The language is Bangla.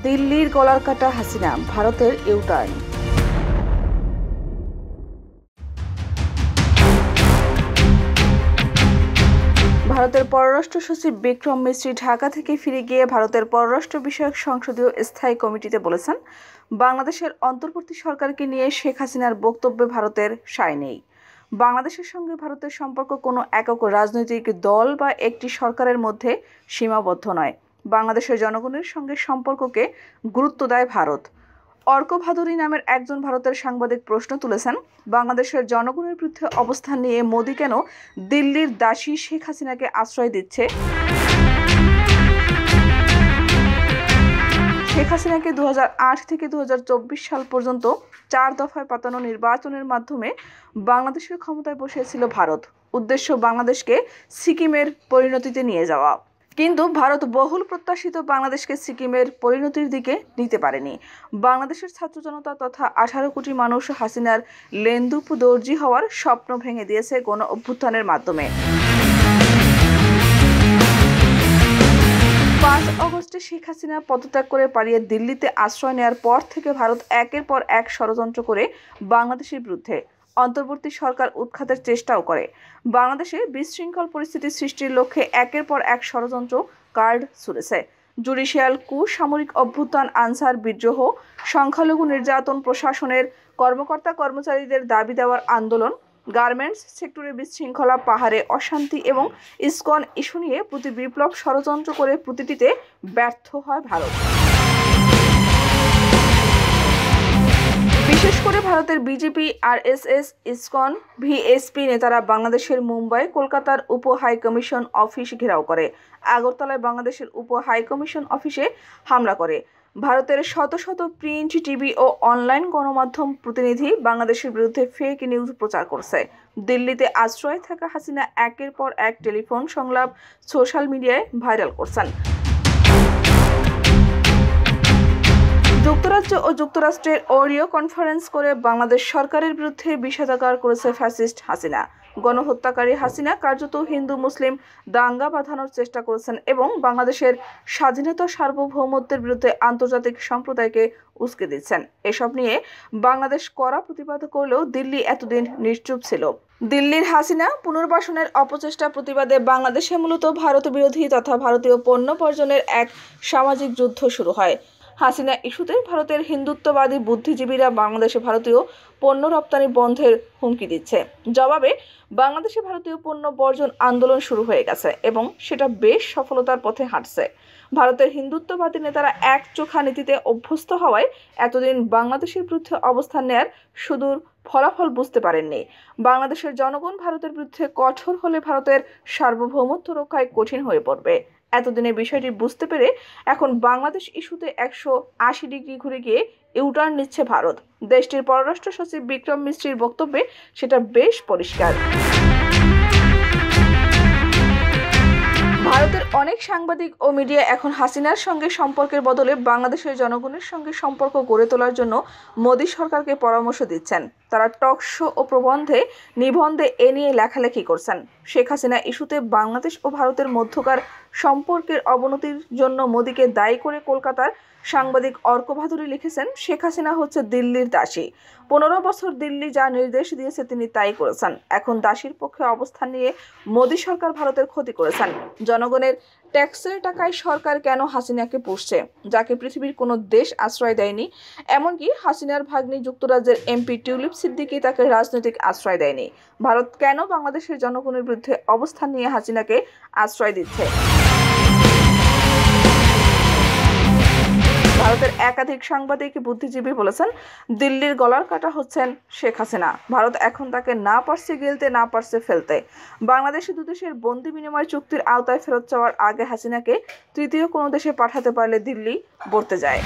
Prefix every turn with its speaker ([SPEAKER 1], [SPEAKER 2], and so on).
[SPEAKER 1] দিল্লির গলার কাটা হাসিনা, ভারতের ইউটার্ন। ভারতের পররাষ্ট্র সচিব বিক্রম মিশ্রি ঢাকা থেকে ফিরে গিয়ে ভারতের পররাষ্ট্র বিষয়ক সংসদীয় স্থায়ী কমিটিতে বলেছেন, বাংলাদেশের অন্তর্বর্তী সরকারকে নিয়ে শেখ হাসিনার বক্তব্যে ভারতের সায় নেই। বাংলাদেশের সঙ্গে ভারতের সম্পর্ক কোনো একক রাজনৈতিক দল বা একটি সরকারের মধ্যে সীমাবদ্ধ নয়। বাংলাদেশের জনগণের সঙ্গে সম্পর্ককে গুরুত্ব দেয় ভারত। অর্ক ভাদুরী নামের একজন ভারতের সাংবাদিক প্রশ্ন তুলেছেন, বাংলাদেশের জনগণের বিরুদ্ধে অবস্থান নিয়ে মোদি কেন দিল্লির দাসী শেখ হাসিনাকে আশ্রয় দিচ্ছে? শেখ হাসিনাকে 2008 থেকে 2024 সাল পর্যন্ত 4 দফায় পাতানো নির্বাচনের মাধ্যমে বাংলাদেশের ক্ষমতায় বসিয়েছিল ভারত। উদ্দেশ্য বাংলাদেশকে সিকিমের পরিণতিতে নিয়ে যাওয়া। কিন্তু ভারত বহুল প্রত্যাশিত বাংলাদেশকে সিকিমের পরিণতির দিকে নিতে পারেনি। বাংলাদেশের ছাত্র জনতা তথা 18 কোটি মানুষ হাসিনার লেন্দুপ দর্জি হওয়ার স্বপ্ন ভেঙে দিয়েছে গণ অভ্যুত্থানের মাধ্যমে। 5 অগস্টে শেখ হাসিনা পদত্যাগ করে পালিয়ে দিল্লিতে আশ্রয় নেওয়ার পর থেকে ভারত একের পর এক ষড়যন্ত্র করে বাংলাদেশের বিরুদ্ধে অন্তর্বর্তী সরকার উৎখাতের চেষ্টাও করে। বাংলাদেশে বিশৃঙ্খল পরিস্থিতি সৃষ্টির লক্ষ্যে একের পর এক ষড়যন্ত্র কার্ড ছুড়েছে। জুডিশিয়াল কু, সামরিক অভ্যুত্থান, আনসার বিদ্রোহ, সংখ্যালঘু নির্যাতন, প্রশাসনের কর্মকর্তা কর্মচারীদের দাবি দেওয়ার আন্দোলন, গার্মেন্টস সেক্টরে বিশৃঙ্খলা, পাহাড়ে অশান্তি এবং ইসকন ইস্যু নিয়ে প্রতি বিপ্লব ষড়যন্ত্র করে প্রতিটিতে ব্যর্থ হয় ভারত। বিশেষ করে ভারতের বিজেপি, আরএসএস, ইসকন, ভিএসপি নেতারা বাংলাদেশের মুম্বাই, কলকাতার উপ হাই কমিশন অফিস ঘেরাও করে। আগরতলায় বাংলাদেশের উপ হাই কমিশন অফিসে হামলা করে। ভারতের শত শত প্রিন্ট, টিভি ও অনলাইন গণমাধ্যম প্রতিনিধি বাংলাদেশের বিরুদ্ধে ফেক নিউজ প্রচার করছে। দিল্লিতে আশ্রয় থাকা হাসিনা একের পর এক টেলিফোন সংলাপ সোশ্যাল মিডিয়ায় ভাইরাল করছেন। যুক্তরাজ্য ও যুক্তরাষ্ট্রের অডিও কনফারেন্স করে বাংলাদেশ সরকারের বিরুদ্ধে বিষাদাগার করেছে ফ্যাসিস্ট হাসিনা। গণহত্যাকারী হাসিনা কার্যত হিন্দু মুসলিম দাঙ্গা বাঁধানোর চেষ্টা করেছেন এবং বাংলাদেশের স্বাধীনতা সার্বভৌমত্বের বিরুদ্ধে আন্তর্জাতিক সম্প্রদায়কে উস্কে দিচ্ছেন। এসব নিয়ে বাংলাদেশ কড়া প্রতিবাদ করলেও দিল্লি এতদিন নিশ্চুপ ছিল। দিল্লির হাসিনা পুনর্বাসনের অপচেষ্টা প্রতিবাদে বাংলাদেশে মূলত ভারত বিরোধী তথা ভারতীয় পণ্য বর্জনের এক সামাজিক যুদ্ধ শুরু হয়। হাসিনা ইস্যুতে ভারতের হিন্দুত্ববাদী বুদ্ধিজীবীরা বাংলাদেশে ভারতীয় পণ্য রপ্তানি বন্ধের হুমকি দিচ্ছে। জবাবে বাংলাদেশে ভারতীয় পণ্য বর্জন আন্দোলন শুরু হয়ে গেছে এবং সেটা বেশ সফলতার পথে হাঁটছে। ভারতের হিন্দুত্ববাদী নেতারা একচোখা নীতিতে অভ্যস্ত হওয়ায় এতদিন বাংলাদেশের বিরুদ্ধে অবস্থান নেয়ার সুদূর ফলাফল বুঝতে পারেননি। বাংলাদেশের জনগণ ভারতের বিরুদ্ধে কঠোর হলে ভারতের সার্বভৌমত্ব রক্ষায় কঠিন হয়ে পড়বে। এতদিনে বিষয়টি বুঝতে পেরে এখন বাংলাদেশ ইস্যুতে 180 ডিগ্রি ঘুরে গিয়ে ইউটার্ন নিচ্ছে ভারত। দেশটির পররাষ্ট্র সচিব বিক্রম মিশ্রির বক্তব্যে সেটা বেশ পরিষ্কার। ভারতের অনেক সাংবাদিক ও মিডিয়া এখন হাসিনার সঙ্গে সম্পর্কের বদলে বাংলাদেশের জনগণের সঙ্গে সম্পর্ক গড়ে তোলার জন্য মোদী সরকারকে পরামর্শ দিচ্ছেন। তারা টক শো ও নিবন্ধে এ নিয়ে লেখালেখি করছেন। শেখ হাসিনা ইস্যুতে বাংলাদেশ ও ভারতের মধ্যকার সম্পর্কের অবনতির জন্য মোদীকে দায়ী করে কলকাতার সাংবাদিক অর্ক ভাদুরী লিখেছেন, শেখ হাসিনা হচ্ছে দিল্লির দাসী। 15 বছর দিল্লি যা নির্দেশ দিয়েছে তিনি তাই করেছেন। এখন দাসীর পক্ষে অবস্থান নিয়ে মোদী সরকার ভারতের ক্ষতি করেছেন। জনগণের ট্যাক্সের টাকায় সরকার কেন হাসিনাকে পুষছে, যাকে পৃথিবীর কোনো দেশ আশ্রয় দেয়নি? এমনকি হাসিনার ভাগ্নি যুক্তরাজ্যের এমপি টিউলিপ সিদ্দিকী তাকে রাজনৈতিক আশ্রয় দেয়নি। ভারত কেন বাংলাদেশের জনগণের বিরুদ্ধে অবস্থান নিয়ে হাসিনাকে আশ্রয় দিচ্ছে? ভারতের একাধিক সাংবাদিক বুদ্ধিজীবী বলেছেন, দিল্লির গলার কাটা হচ্ছেন শেখ হাসিনা। ভারত এখন তাকে না পারছে গিলতে, না পারছে ফেলতে। বাংলাদেশে দুদেশের বন্দি বিনিময় চুক্তির আওতায় ফেরত যাওয়ার আগে হাসিনাকে তৃতীয় কোনো দেশে পাঠাতে পারলে দিল্লি বর্তে যায়।